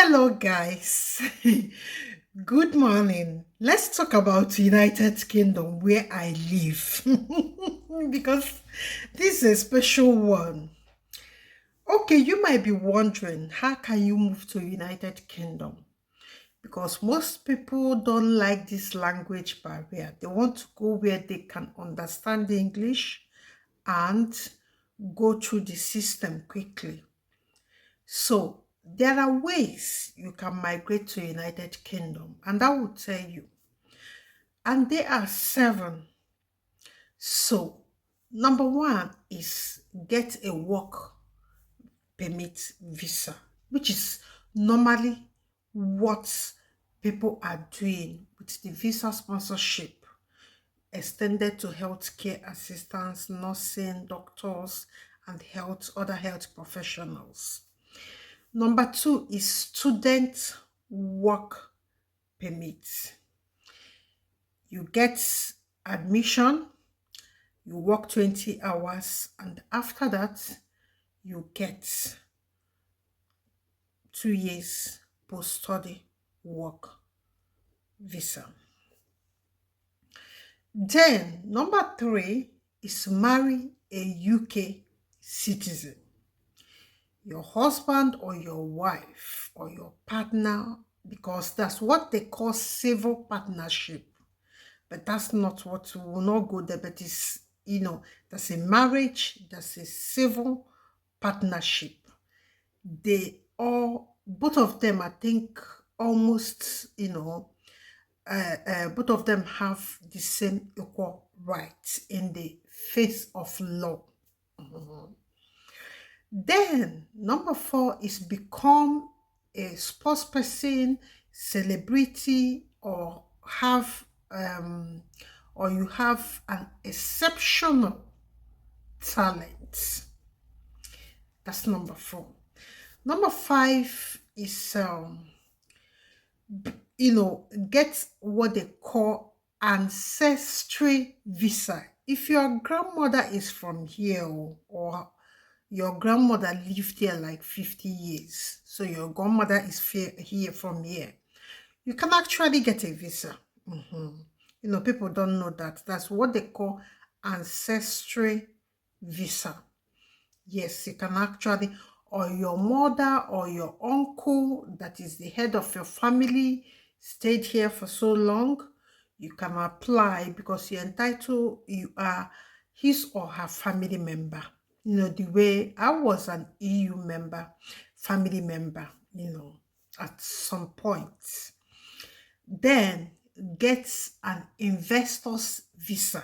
Hello, guys. Good morning. Let's talk about United Kingdom where I live because this is a special one. Okay, you might be wondering how can you move to United Kingdom? Because most people don't like this language barrier. They want to go where they can understand the English and go through the system quickly. So there are ways you can migrate to United Kingdom, and I will tell you. And there are seven. So number one is get a work permit visa, which is normally what people are doing with the visa sponsorship extended to healthcare assistants, nursing, doctors, and other health professionals. Number two is student work permit. You get admission, you work 20 hours, and after that, you get 2 years post-study work visa. Then, number three is marry a UK citizen. Your husband or your wife or your partner, because that's what they call civil partnership. But that's not what we will not go there. But it's, that's a marriage, that's a civil partnership. They all, both of them, I think, almost, both of them have the same equal rights in the face of law. Then number four is become a sports person, celebrity, or you have an exceptional talent. That's number four. Number five is get what they call ancestry visa. If your grandmother is from here or your grandmother lived here like 50 years, so your grandmother is here from here, you can actually get a visa. People don't know that. That's what they call ancestry visa. Yes, you can actually, or your mother or your uncle that is the head of your family stayed here for so long, you can apply because you're entitled, you are his or her family member. The way I was an EU member, family member, at some point. Then get an investor's visa.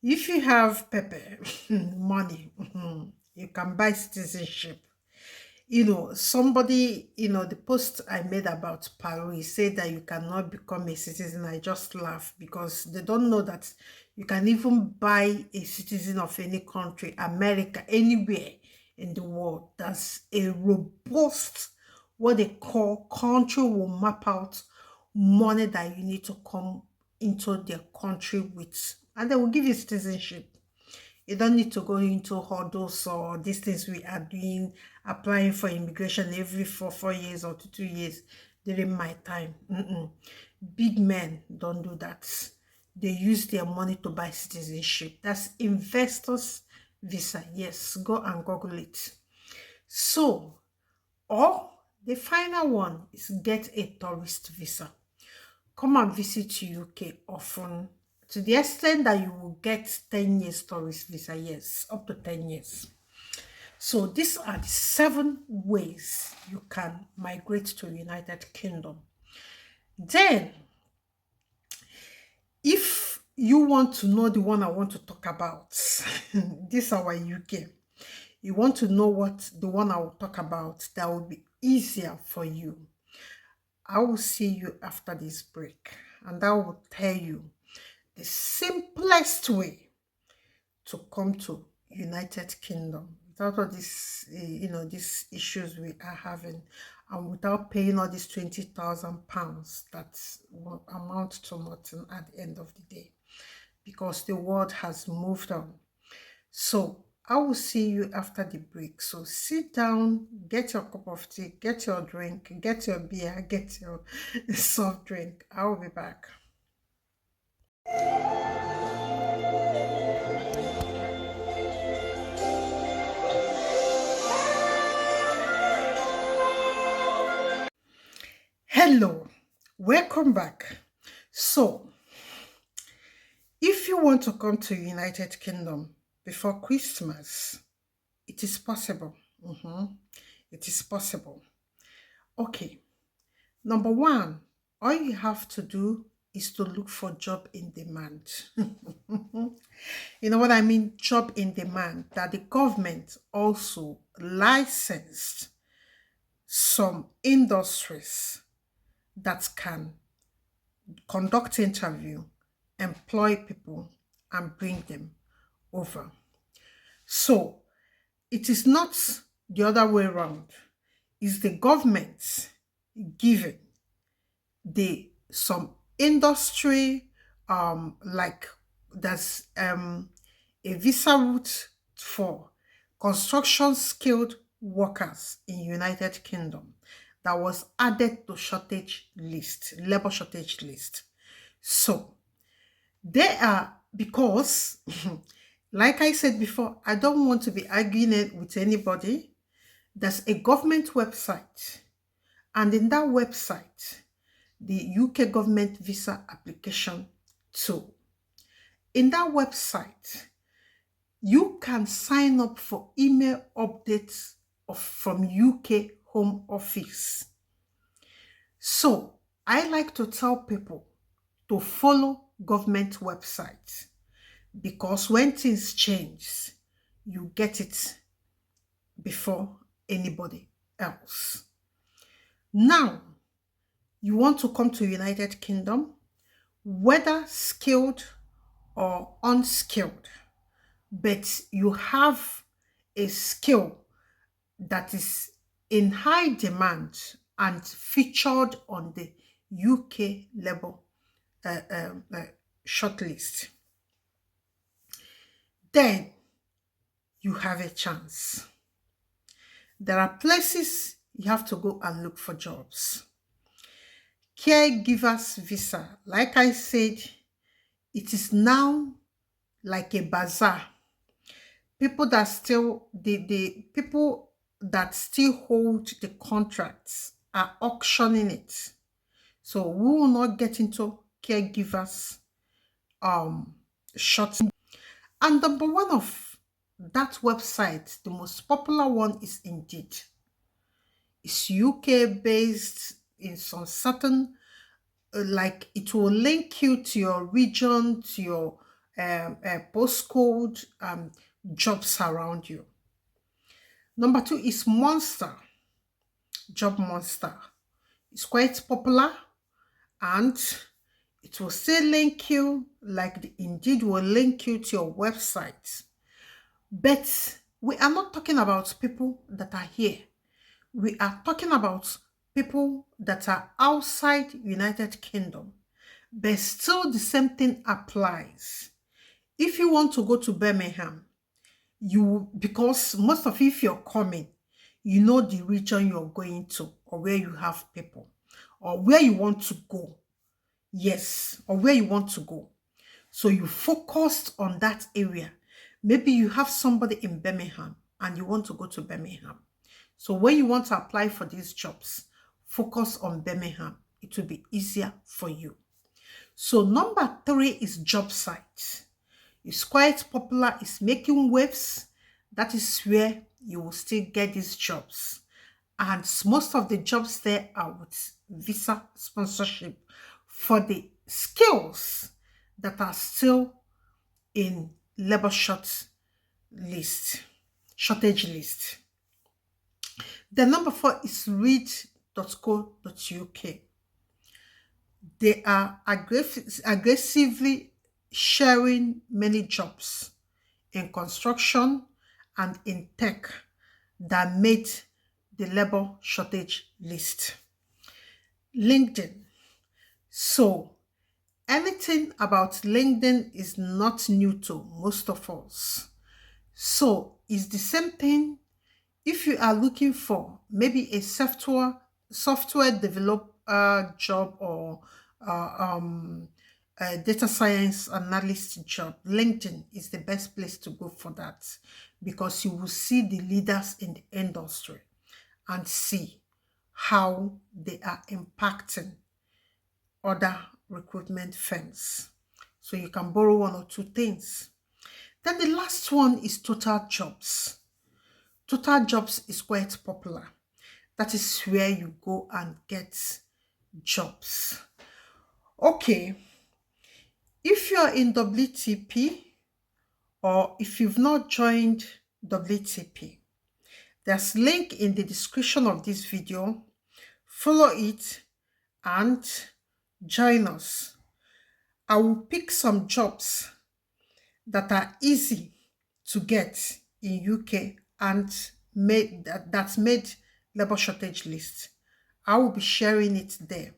If you have pepper, money, you can buy citizenship. Somebody, the post I made about Paris said that you cannot become a citizen. I just laugh because they don't know that you can even buy a citizen of any country, America, anywhere in the world. That's a robust, what they call, country will map out money that you need to come into their country with, and they will give you citizenship. You don't need to go into hurdles or these things we are doing, applying for immigration every 4 years or 2 years during my time. Big men don't do that. They use their money to buy citizenship. That's investors visa. Yes, go and Google it. So, or the final one is get a tourist visa. Come and visit UK often, to the extent that you will get 10 years tourist visa. Yes, up to 10 years. So these are the 7 ways you can migrate to United Kingdom. Then, if you want to know the one I want to talk about, this is our UK. You want to know what the one I will talk about that will be easier for you. I will see you after this break, and I will tell you the simplest way to come to United Kingdom without all these, these issues we are having, and without paying all these £20,000 that will amount to nothing at the end of the day, because the world has moved on. So I will see you after the break. So sit down, get your cup of tea, get your drink, get your beer, get your soft drink. I will be back. Hello, welcome back. So, if you want to come to United Kingdom before Christmas, it is possible. It is possible. Okay, number one, all you have to do is to look for job in demand. You know what I mean? Job in demand, that the government also licensed some industries that can conduct interview, employ people, and bring them over. So it is not the other way around. It's the government giving the some industry, like there's a visa route for construction skilled workers in United Kingdom that was added to shortage list, labor shortage list. So they are, because like I said before, I don't want to be arguing it with anybody. There's a government website, and in that website, the UK government visa application tool. In that website, you can sign up for email updates from UK Home Office. So I like to tell people to follow government websites, because when things change, you get it before anybody else. Now, you want to come to United Kingdom, whether skilled or unskilled, but you have a skill that is in high demand and featured on the UK labor shortlist, then you have a chance. There are places you have to go and look for jobs. Caregivers visa, like I said, it is now like a bazaar. People that still, the people that still hold the contracts are auctioning it. So we will not get into caregivers short. And number one of that website, the most popular one, is Indeed. It's UK based in some certain, like it will link you to your region, to your postcode, jobs around you. Number two is Monster, Job Monster. It's quite popular, and it will still link you, like the Indeed will link you to your website. But we are not talking about people that are here. We are talking about people that are outside United Kingdom. But still the same thing applies. If you want to go to Birmingham, because most of, if you're coming, you know the region you're going to, or where you have people, or where you want to go. Yes, or where you want to go. So you focused on that area. Maybe you have somebody in Birmingham and you want to go to Birmingham. So when you want to apply for these jobs, focus on Birmingham. It will be easier for you. So number three is job site. It's quite popular. It's making waves. That is where you will still get these jobs. And most of the jobs there are with visa sponsorship for the skills that are still in labor shortage list. The number four is read.co.uk. They are aggressively sharing many jobs in construction and in tech that made the labor shortage list. LinkedIn. So anything about LinkedIn is not new to most of us. So it's the same thing if you are looking for maybe a software developer job or uh, um, a data science analyst job. LinkedIn is the best place to go for that because you will see the leaders in the industry and see how they are impacting other recruitment firms. So you can borrow one or two things. Then the last one is Total Jobs. Total Jobs is quite popular. That is where you go and get jobs. Okay, if you're in WTP or if you've not joined WTP, there's link in the description of this video. Follow it and join us. I will pick some jobs that are easy to get in UK and that's made labor shortage list. I will be sharing it there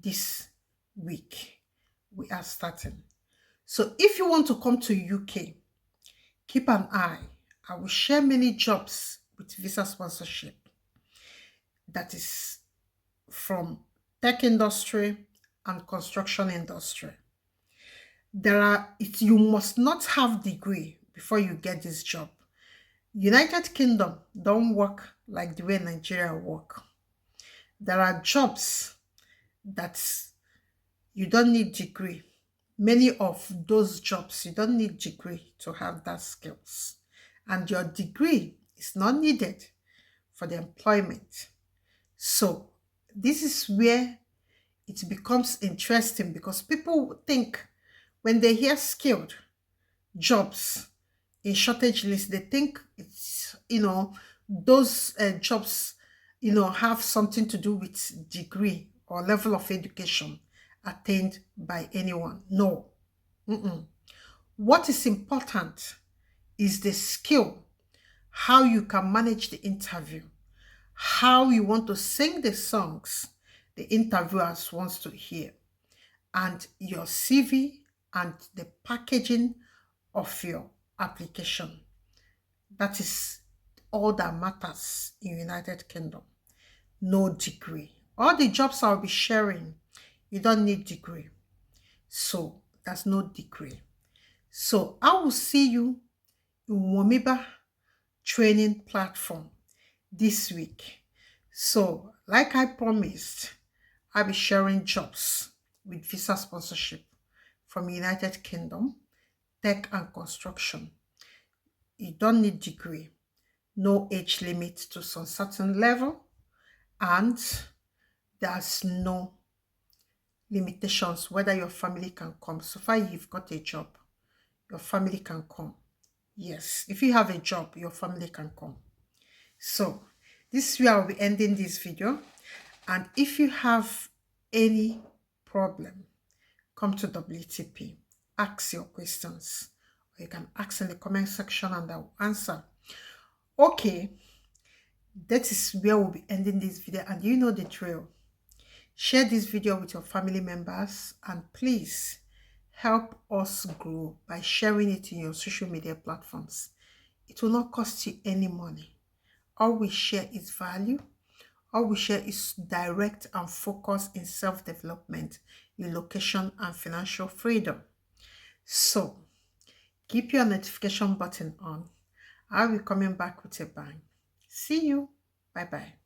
this week. We are starting. So if you want to come to UK, keep an eye. I will share many jobs with visa sponsorship. That is from tech industry and construction industry. You must not have degree before you get this job. United Kingdom don't work like the way Nigeria work. There are jobs that you don't need degree. Many of those jobs, you don't need degree to have that skills. And your degree is not needed for the employment. So this is where it becomes interesting because people think when they hear skilled jobs in shortage list, they think it's, those jobs, have something to do with degree or level of education attained by anyone. No. What is important is the skill, how you can manage the interview, how you want to sing the songs the interviewers wants to hear, and your CV and the packaging of your application. That is all that matters in United Kingdom. No degree. All the jobs I'll be sharing, you don't need degree. So there's no degree. So I will see you in Womiba training platform this week. So like I promised, I'll be sharing jobs with visa sponsorship from United Kingdom, tech and construction. You don't need degree, no age limit to some certain level, and there's no limitations whether your family can come. So far you've got a job, your family can come. Yes, if you have a job, your family can come. So this is where I'll be ending this video. And if you have any problem, come to WTP, ask your questions. Or you can ask in the comment section and I'll answer. Okay, that is where we'll be ending this video, and you know the drill. Share this video with your family members and please help us grow by sharing it in your social media platforms. It will not cost you any money. All we share is value. All we share is direct and focus in self-development, relocation, and financial freedom. So keep your notification button on. I'll be coming back with a bang. See you. Bye-bye.